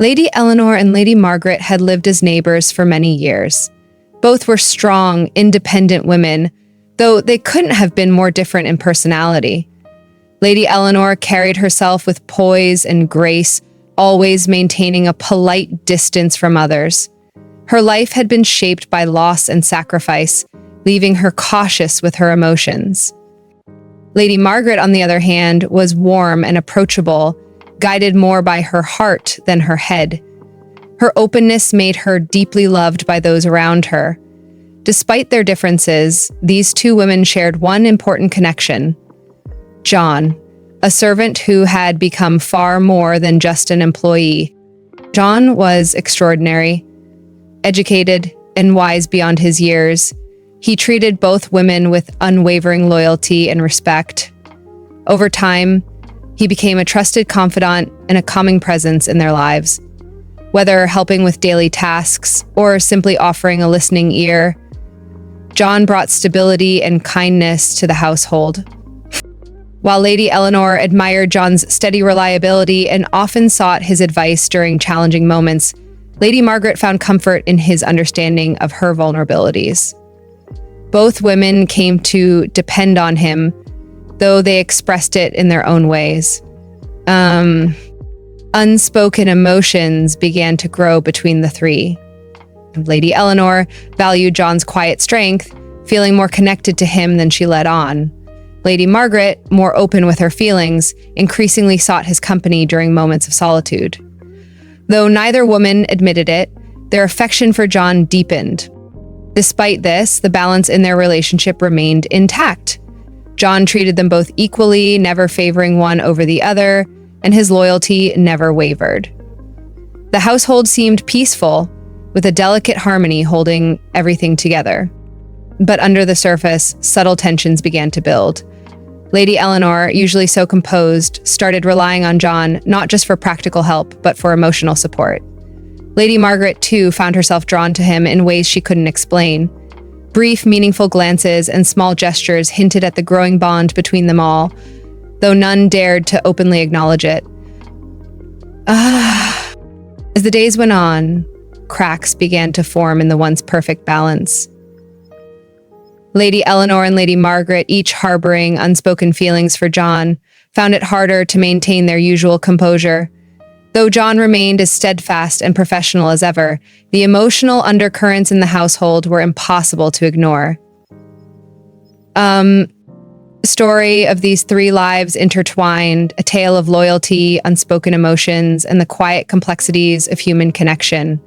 Lady Eleanor and Lady Margaret had lived as neighbors for many years. Both were strong, independent women, though they couldn't have been more different in personality. Lady Eleanor carried herself with poise and grace, always maintaining a polite distance from others. Her life had been shaped by loss and sacrifice, leaving her cautious with her emotions. Lady Margaret, on the other hand, was warm and approachable, guided more by her heart than her head. Her openness made her deeply loved by those around her. Despite their differences, these two women shared one important connection: John, a servant who had become far more than just an employee. John was extraordinary, educated, and wise beyond his years. He treated both women with unwavering loyalty and respect. Over time, he became a trusted confidant and a calming presence in their lives. Whether helping with daily tasks or simply offering a listening ear, John brought stability and kindness to the household. While Lady Eleanor admired John's steady reliability and often sought his advice during challenging moments, Lady Margaret found comfort in his understanding of her vulnerabilities. Both women came to depend on him, though they expressed it in their own ways. Unspoken emotions began to grow between the three. Lady Eleanor valued John's quiet strength, feeling more connected to him than she let on. Lady Margaret, more open with her feelings, increasingly sought his company during moments of solitude. Though neither woman admitted it, their affection for John deepened. Despite this, the balance in their relationship remained intact. John treated them both equally, never favoring one over the other, and his loyalty never wavered. The household seemed peaceful, with a delicate harmony holding everything together. But under the surface, subtle tensions began to build. Lady Eleanor, usually so composed, started relying on John not just for practical help, but for emotional support. Lady Margaret, too, found herself drawn to him in ways she couldn't explain. Brief, meaningful glances and small gestures hinted at the growing bond between them all, though none dared to openly acknowledge it. As the days went on, cracks began to form in the once perfect balance. Lady Eleanor and Lady Margaret, each harboring unspoken feelings for John, found it harder to maintain their usual composure. Though John remained as steadfast and professional as ever, the emotional undercurrents in the household were impossible to ignore. The story of these three lives intertwined, a tale of loyalty, unspoken emotions, and the quiet complexities of human connection,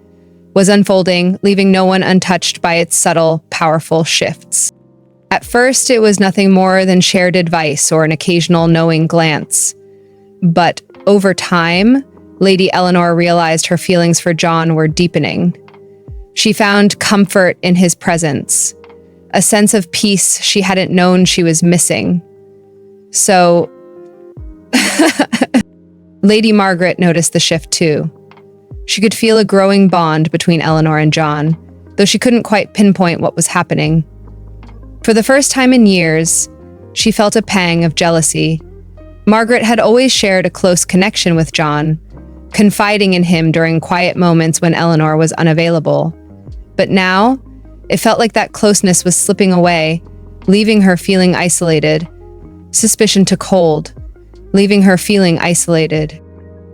was unfolding, leaving no one untouched by its subtle, powerful shifts. At first, it was nothing more than shared advice or an occasional knowing glance. But over time, Lady Eleanor realized her feelings for John were deepening. She found comfort in his presence, a sense of peace she hadn't known she was missing. So, Lady Margaret noticed the shift too. She could feel a growing bond between Eleanor and John, though she couldn't quite pinpoint what was happening. For the first time in years, she felt a pang of jealousy. Margaret had always shared a close connection with John, confiding in him during quiet moments when Eleanor was unavailable. But now, it felt like that closeness was slipping away, leaving her feeling isolated. Suspicion took hold, leaving her feeling isolated.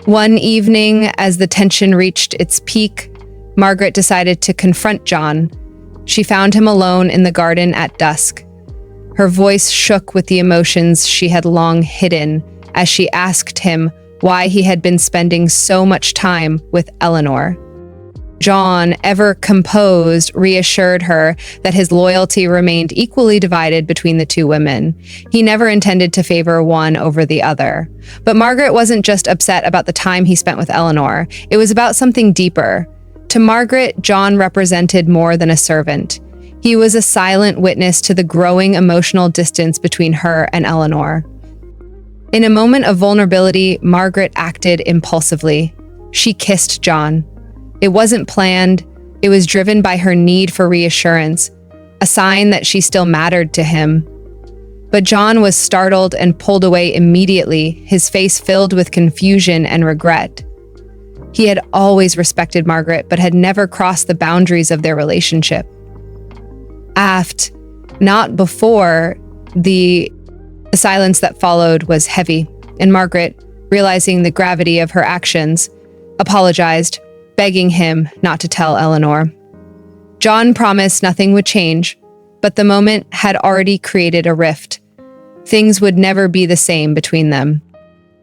One evening, as the tension reached its peak, Margaret decided to confront John. She found him alone in the garden at dusk. Her voice shook with the emotions she had long hidden as she asked him why he had been spending so much time with Eleanor. John, ever composed, reassured her that his loyalty remained equally divided between the two women. He never intended to favor one over the other. But Margaret wasn't just upset about the time he spent with Eleanor. It was about something deeper. To Margaret, John represented more than a servant. He was a silent witness to the growing emotional distance between her and Eleanor. In a moment of vulnerability, Margaret acted impulsively. She kissed John. It wasn't planned. It was driven by her need for reassurance, a sign that she still mattered to him. But John was startled and pulled away immediately, his face filled with confusion and regret. He had always respected Margaret, but had never crossed the boundaries of their relationship. Aft, not before, the silence that followed was heavy, and Margaret, realizing the gravity of her actions, apologized, begging him not to tell Eleanor. John promised nothing would change, but the moment had already created a rift. Things would never be the same between them.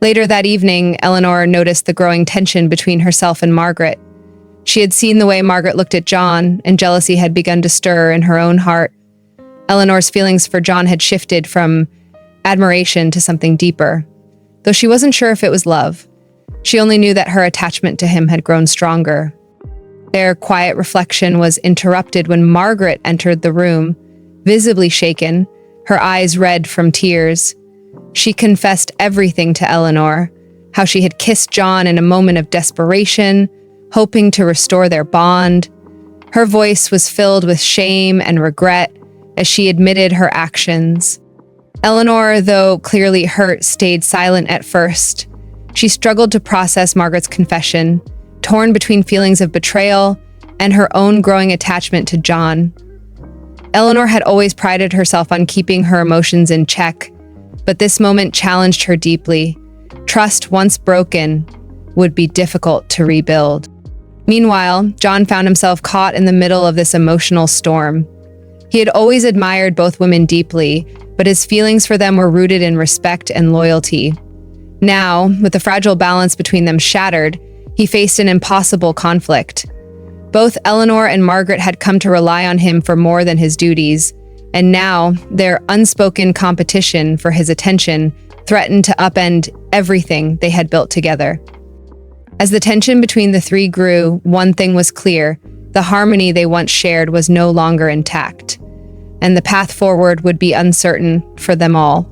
Later that evening, Eleanor noticed the growing tension between herself and Margaret. She had seen the way Margaret looked at John, and jealousy had begun to stir in her own heart. Eleanor's feelings for John had shifted from admiration to something deeper, though she wasn't sure if it was love. She only knew that her attachment to him had grown stronger. Their quiet reflection was interrupted when Margaret entered the room, visibly shaken, her eyes red from tears. She confessed everything to Eleanor, how she had kissed John in a moment of desperation, hoping to restore their bond. Her voice was filled with shame and regret as she admitted her actions. Eleanor, though clearly hurt, stayed silent at first. She struggled to process Margaret's confession, torn between feelings of betrayal and her own growing attachment to John. Eleanor had always prided herself on keeping her emotions in check, but this moment challenged her deeply. Trust, once broken, would be difficult to rebuild. Meanwhile, John found himself caught in the middle of this emotional storm. He had always admired both women deeply, but his feelings for them were rooted in respect and loyalty. Now, with the fragile balance between them shattered, he faced an impossible conflict. Both Eleanor and Margaret had come to rely on him for more than his duties, and now their unspoken competition for his attention threatened to upend everything they had built together. As the tension between the three grew, one thing was clear: the harmony they once shared was no longer intact, and the path forward would be uncertain for them all.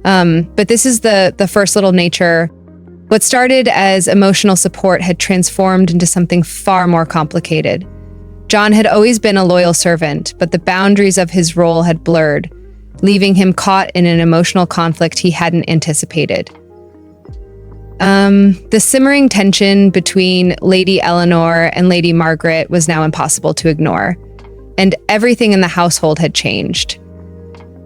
But this is the first little nature. What started as emotional support had transformed into something far more complicated. John had always been a loyal servant, but the boundaries of his role had blurred, leaving him caught in an emotional conflict he hadn't anticipated. The simmering tension between Lady Eleanor and Lady Margaret was now impossible to ignore, and everything in the household had changed.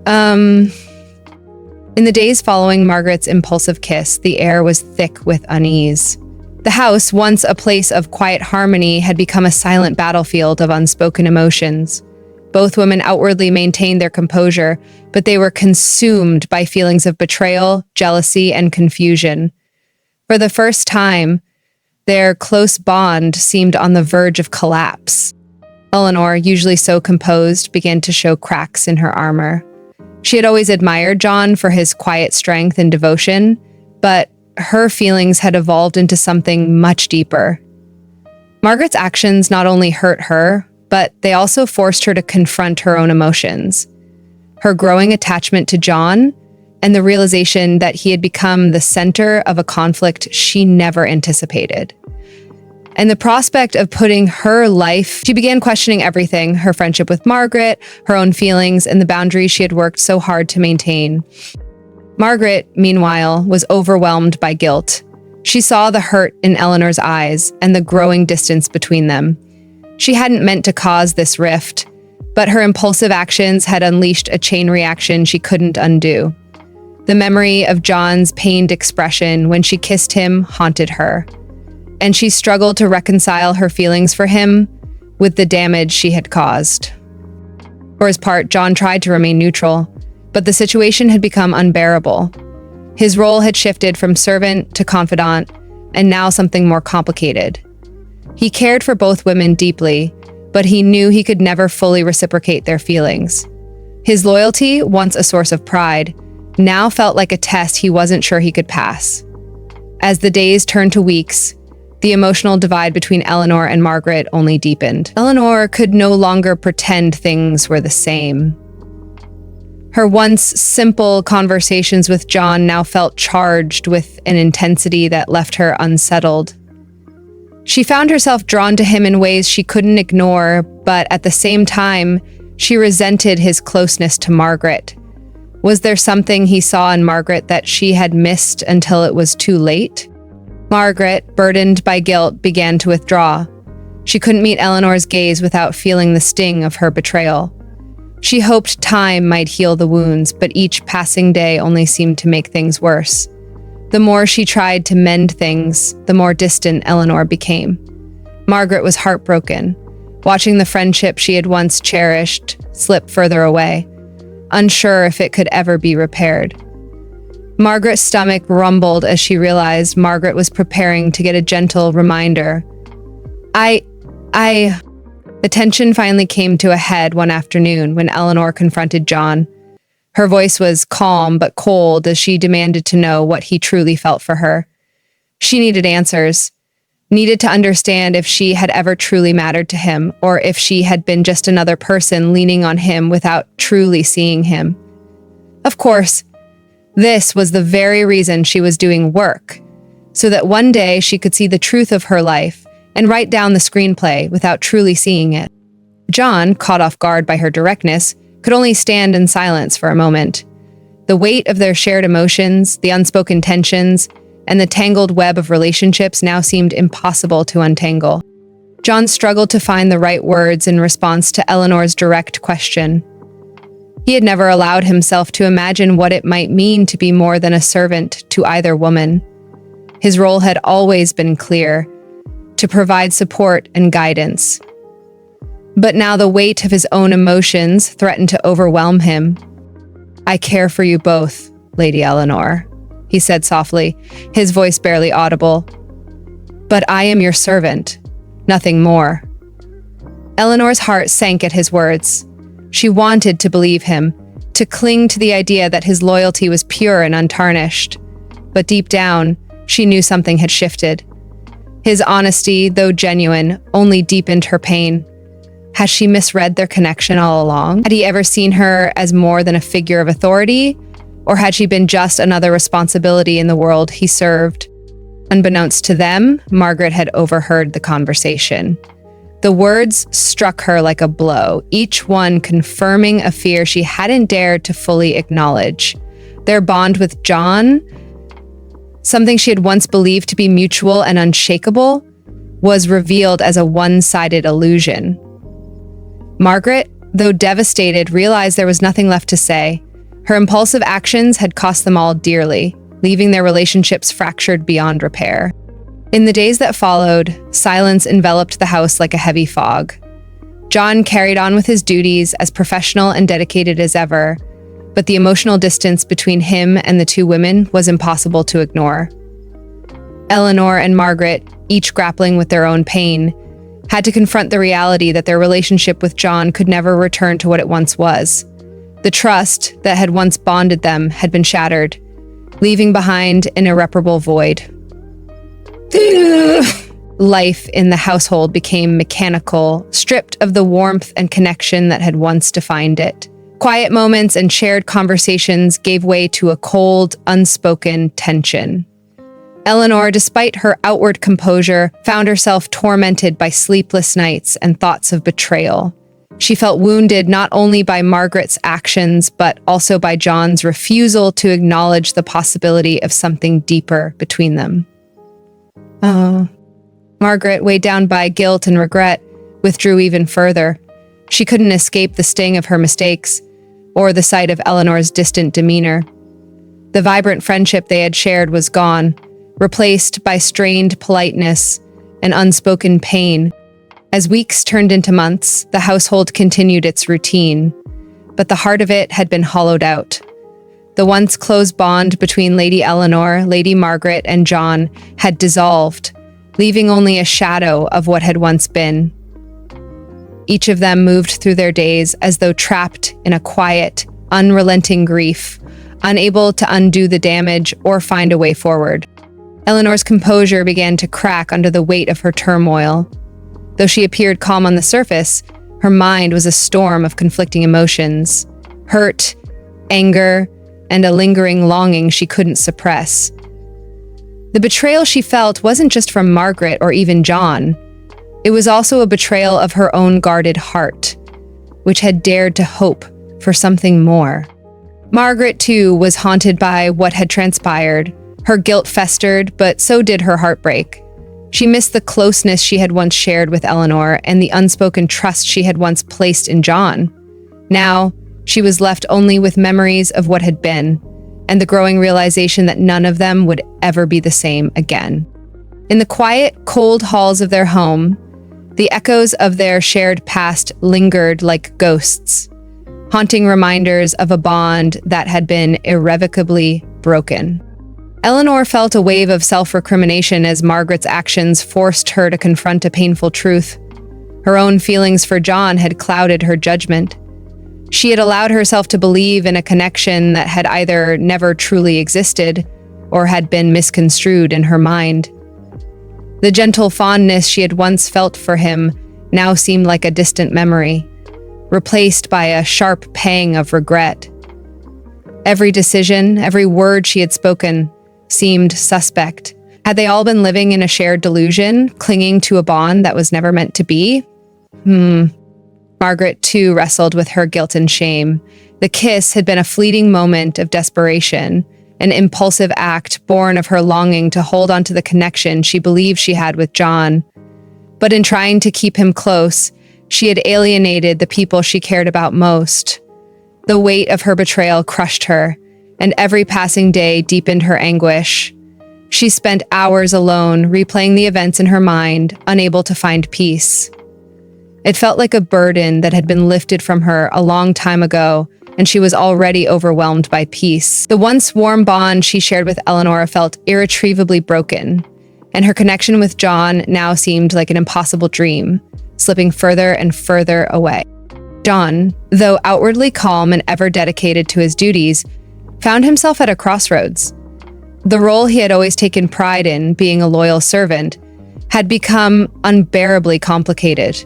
In the days following Margaret's impulsive kiss, the air was thick with unease. The house, once a place of quiet harmony, had become a silent battlefield of unspoken emotions. Both women outwardly maintained their composure, but they were consumed by feelings of betrayal, jealousy, and confusion. For the first time, their close bond seemed on the verge of collapse. Eleanor, usually so composed, began to show cracks in her armor. She had always admired John for his quiet strength and devotion, but her feelings had evolved into something much deeper. Margaret's actions not only hurt her, but they also forced her to confront her own emotions. Her growing attachment to John, and the realization that he had become the center of a conflict she never anticipated. And the prospect of putting her life, she began questioning everything: her friendship with Margaret, her own feelings, and the boundaries she had worked so hard to maintain. Margaret, meanwhile, was overwhelmed by guilt. She saw the hurt in Eleanor's eyes and the growing distance between them. She hadn't meant to cause this rift, but her impulsive actions had unleashed a chain reaction she couldn't undo. The memory of John's pained expression when she kissed him haunted her, and she struggled to reconcile her feelings for him with the damage she had caused. For his part, John tried to remain neutral, but the situation had become unbearable. His role had shifted from servant to confidant, and now something more complicated. He cared for both women deeply, but he knew he could never fully reciprocate their feelings. His loyalty, once a source of pride, now felt like a test he wasn't sure he could pass. As the days turned to weeks, the emotional divide between Eleanor and Margaret only deepened. Eleanor could no longer pretend things were the same. Her once simple conversations with John now felt charged with an intensity that left her unsettled. She found herself drawn to him in ways she couldn't ignore, but at the same time, she resented his closeness to Margaret. Was there something he saw in Margaret that she had missed until it was too late? Margaret, burdened by guilt, began to withdraw. She couldn't meet Eleanor's gaze without feeling the sting of her betrayal. She hoped time might heal the wounds, but each passing day only seemed to make things worse. The more she tried to mend things, the more distant Eleanor became. Margaret was heartbroken, watching the friendship she had once cherished slip further away, unsure if it could ever be repaired. Margaret's stomach rumbled as she realized Margaret was preparing to get a gentle reminder. The tension finally came to a head one afternoon when Eleanor confronted John. Her voice was calm but cold as she demanded to know what he truly felt for her. She needed answers, needed to understand if she had ever truly mattered to him, or if she had been just another person leaning on him without truly seeing him. Of course, this was the very reason she was doing work, so that one day she could see the truth of her life and write down the screenplay without truly seeing it. John, caught off guard by her directness, could only stand in silence for a moment. The weight of their shared emotions, the unspoken tensions, and the tangled web of relationships now seemed impossible to untangle. John struggled to find the right words in response to Eleanor's direct question. He had never allowed himself to imagine what it might mean to be more than a servant to either woman. His role had always been clear: to provide support and guidance. But now the weight of his own emotions threatened to overwhelm him. "I care for you both, Lady Eleanor," he said softly, his voice barely audible. "But I am your servant, nothing more." Eleanor's heart sank at his words. She wanted to believe him, to cling to the idea that his loyalty was pure and untarnished. But deep down, she knew something had shifted. His honesty, though genuine, only deepened her pain. Had she misread their connection all along? Had he ever seen her as more than a figure of authority? Or had she been just another responsibility in the world he served? Unbeknownst to them, Margaret had overheard the conversation. The words struck her like a blow, each one confirming a fear she hadn't dared to fully acknowledge. Their bond with John, something she had once believed to be mutual and unshakable, was revealed as a one-sided illusion. Margaret, though devastated, realized there was nothing left to say. Her impulsive actions had cost them all dearly, leaving their relationships fractured beyond repair. In the days that followed, silence enveloped the house like a heavy fog. John carried on with his duties as professional and dedicated as ever, but the emotional distance between him and the two women was impossible to ignore. Eleanor and Margaret, each grappling with their own pain, had to confront the reality that their relationship with John could never return to what it once was. The trust that had once bonded them had been shattered, leaving behind an irreparable void. Life in the household became mechanical, stripped of the warmth and connection that had once defined it. Quiet moments and shared conversations gave way to a cold, unspoken tension. Eleanor, despite her outward composure, found herself tormented by sleepless nights and thoughts of betrayal. She felt wounded not only by Margaret's actions, but also by John's refusal to acknowledge the possibility of something deeper between them. Margaret, weighed down by guilt and regret, withdrew even further. She couldn't escape the sting of her mistakes, or the sight of Eleanor's distant demeanor. The vibrant friendship they had shared was gone, replaced by strained politeness and unspoken pain. As weeks turned into months, the household continued its routine, but the heart of it had been hollowed out. The once close bond between Lady Eleanor, Lady Margaret, and John had dissolved, leaving only a shadow of what had once been. Each of them moved through their days as though trapped in a quiet, unrelenting grief, unable to undo the damage or find a way forward. Eleanor's composure began to crack under the weight of her turmoil. Though she appeared calm on the surface, her mind was a storm of conflicting emotions: hurt, anger, and a lingering longing she couldn't suppress. The betrayal she felt wasn't just from Margaret or even John. It was also a betrayal of her own guarded heart, which had dared to hope for something more. Margaret, too, was haunted by what had transpired. Her guilt festered, but so did her heartbreak. She missed the closeness she had once shared with Eleanor and the unspoken trust she had once placed in John. Now, she was left only with memories of what had been, and the growing realization that none of them would ever be the same again. In the quiet, cold halls of their home, the echoes of their shared past lingered like ghosts, haunting reminders of a bond that had been irrevocably broken. Eleanor felt a wave of self-recrimination as Margaret's actions forced her to confront a painful truth. Her own feelings for John had clouded her judgment. She had allowed herself to believe in a connection that had either never truly existed or had been misconstrued in her mind. The gentle fondness she had once felt for him now seemed like a distant memory, replaced by a sharp pang of regret. Every decision, every word she had spoken, seemed suspect. Had they all been living in a shared delusion, clinging to a bond that was never meant to be? Margaret, too, wrestled with her guilt and shame. The kiss had been a fleeting moment of desperation, an impulsive act born of her longing to hold on to the connection she believed she had with John. But in trying to keep him close, she had alienated the people she cared about most. The weight of her betrayal crushed her, and every passing day deepened her anguish. She spent hours alone, replaying the events in her mind, unable to find peace. It felt like a burden that had been lifted from her a long time ago, and she was already overwhelmed by peace. The once warm bond she shared with Eleanor felt irretrievably broken, and her connection with John now seemed like an impossible dream, slipping further and further away. John, though outwardly calm and ever dedicated to his duties, found himself at a crossroads. The role he had always taken pride in, being a loyal servant, had become unbearably complicated.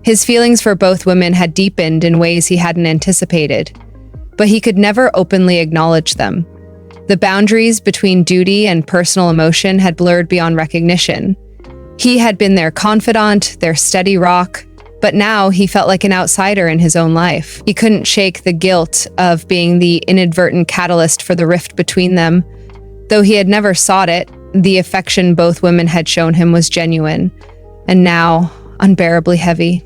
His feelings for both women had deepened in ways he hadn't anticipated, but he could never openly acknowledge them. The boundaries between duty and personal emotion had blurred beyond recognition. He had been their confidant, their steady rock, but now he felt like an outsider in his own life. He couldn't shake the guilt of being the inadvertent catalyst for the rift between them. Though he had never sought it, the affection both women had shown him was genuine, and now unbearably heavy.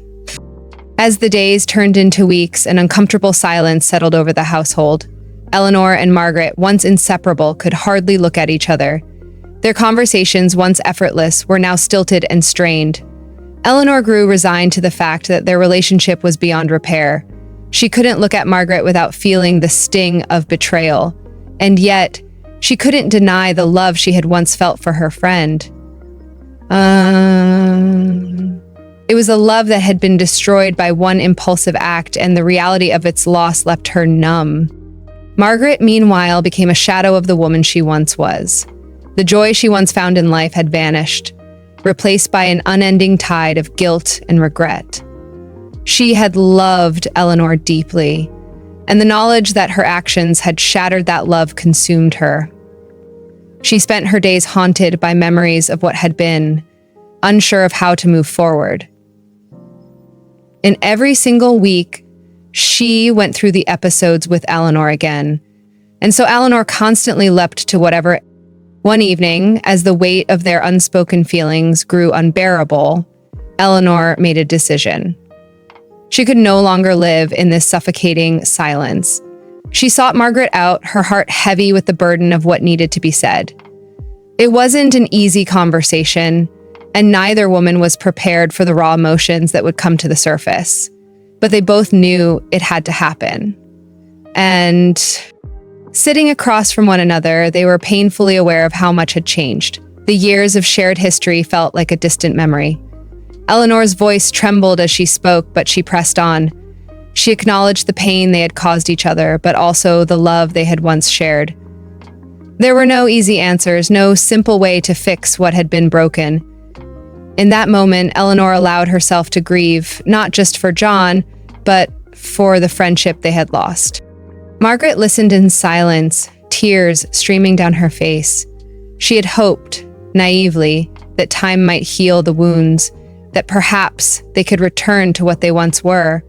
As the days turned into weeks, an uncomfortable silence settled over the household. Eleanor and Margaret, once inseparable, could hardly look at each other. Their conversations, once effortless, were now stilted and strained. Eleanor grew resigned to the fact that their relationship was beyond repair. She couldn't look at Margaret without feeling the sting of betrayal, and yet she couldn't deny the love she had once felt for her friend. It was a love that had been destroyed by one impulsive act, and the reality of its loss left her numb. Margaret, meanwhile, became a shadow of the woman she once was. The joy she once found in life had vanished, replaced by an unending tide of guilt and regret. She had loved Eleanor deeply, and the knowledge that her actions had shattered that love consumed her. She spent her days haunted by memories of what had been, unsure of how to move forward. In every single week, she went through the episodes with Eleanor again, and so Eleanor constantly leapt to whatever. One evening, as the weight of their unspoken feelings grew unbearable, Eleanor made a decision. She could no longer live in this suffocating silence. She sought Margaret out, her heart heavy with the burden of what needed to be said. It wasn't an easy conversation, and neither woman was prepared for the raw emotions that would come to the surface. But they both knew it had to happen. And sitting across from one another, they were painfully aware of how much had changed. The years of shared history felt like a distant memory. Eleanor's voice trembled as she spoke, but she pressed on. She acknowledged the pain they had caused each other, but also the love they had once shared. There were no easy answers, no simple way to fix what had been broken. In that moment, Eleanor allowed herself to grieve, not just for John, but for the friendship they had lost. Margaret listened in silence, tears streaming down her face. She had hoped, naively, that time might heal the wounds, that perhaps they could return to what they once were.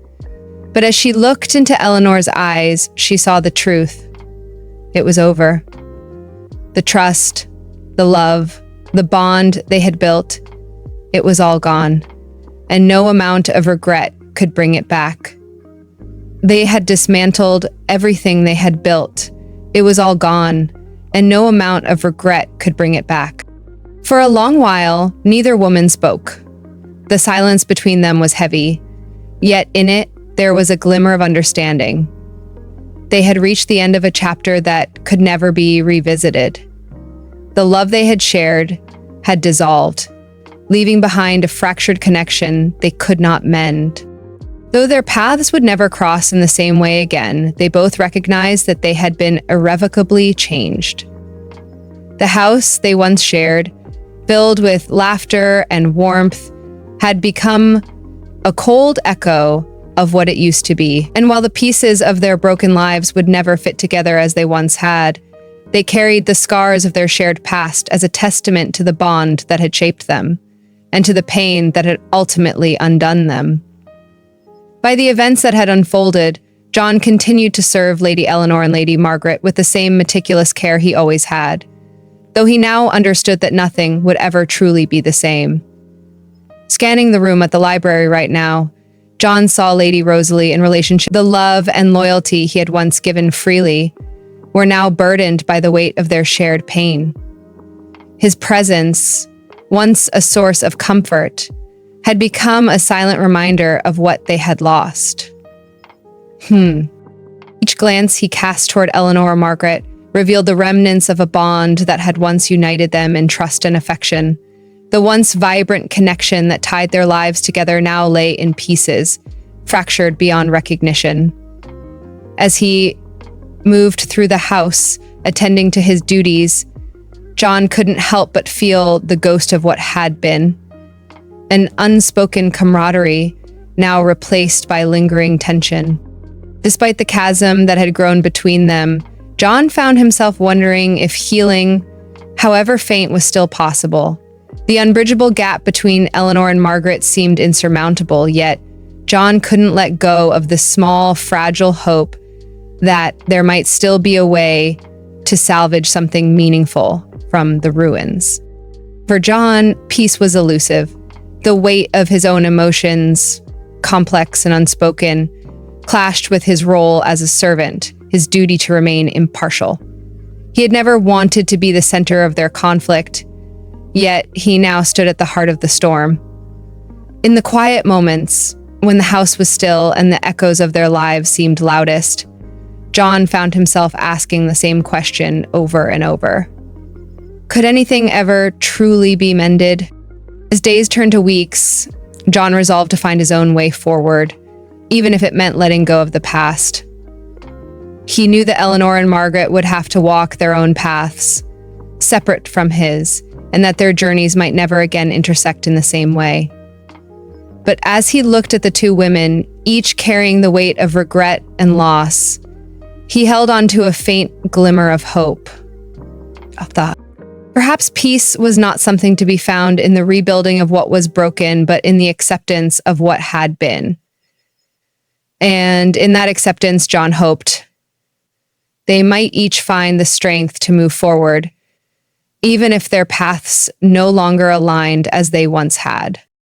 But as she looked into Eleanor's eyes, she saw the truth. It was over. The trust, the love, the bond they had built, it was all gone, and no amount of regret could bring it back. They had dismantled everything they had built. It was all gone, and no amount of regret could bring it back. For a long while, neither woman spoke. The silence between them was heavy, yet in it, there was a glimmer of understanding. They had reached the end of a chapter that could never be revisited. The love they had shared had dissolved, leaving behind a fractured connection they could not mend. Though their paths would never cross in the same way again, they both recognized that they had been irrevocably changed. The house they once shared, filled with laughter and warmth, had become a cold echo of what it used to be. And while the pieces of their broken lives would never fit together as they once had, they carried the scars of their shared past as a testament to the bond that had shaped them, and to the pain that had ultimately undone them. By the events that had unfolded, John continued to serve Lady Eleanor and Lady Margaret with the same meticulous care he always had, though he now understood that nothing would ever truly be the same. Scanning the room at the library right now, John saw Lady Rosalie in relationship. The love and loyalty he had once given freely were now burdened by the weight of their shared pain. His presence, once a source of comfort, had become a silent reminder of what they had lost. Each glance he cast toward Eleanor or Margaret revealed the remnants of a bond that had once united them in trust and affection. The once vibrant connection that tied their lives together now lay in pieces, fractured beyond recognition. As he moved through the house, attending to his duties, John couldn't help but feel the ghost of what had been. An unspoken camaraderie now replaced by lingering tension. Despite the chasm that had grown between them, John found himself wondering if healing, however faint, was still possible. The unbridgeable gap between Eleanor and Margaret seemed insurmountable, yet John couldn't let go of the small, fragile hope that there might still be a way to salvage something meaningful from the ruins. For John, peace was elusive. The weight of his own emotions, complex and unspoken, clashed with his role as a servant, his duty to remain impartial. He had never wanted to be the center of their conflict, yet he now stood at the heart of the storm. In the quiet moments, when the house was still and the echoes of their lives seemed loudest, John found himself asking the same question over and over. Could anything ever truly be mended? As days turned to weeks, John resolved to find his own way forward, even if it meant letting go of the past. He knew that Eleanor and Margaret would have to walk their own paths, separate from his, and that their journeys might never again intersect in the same way. But as he looked at the two women, each carrying the weight of regret and loss, he held on to a faint glimmer of hope, of thought. Perhaps peace was not something to be found in the rebuilding of what was broken, but in the acceptance of what had been. And in that acceptance, John hoped they might each find the strength to move forward, even if their paths no longer aligned as they once had.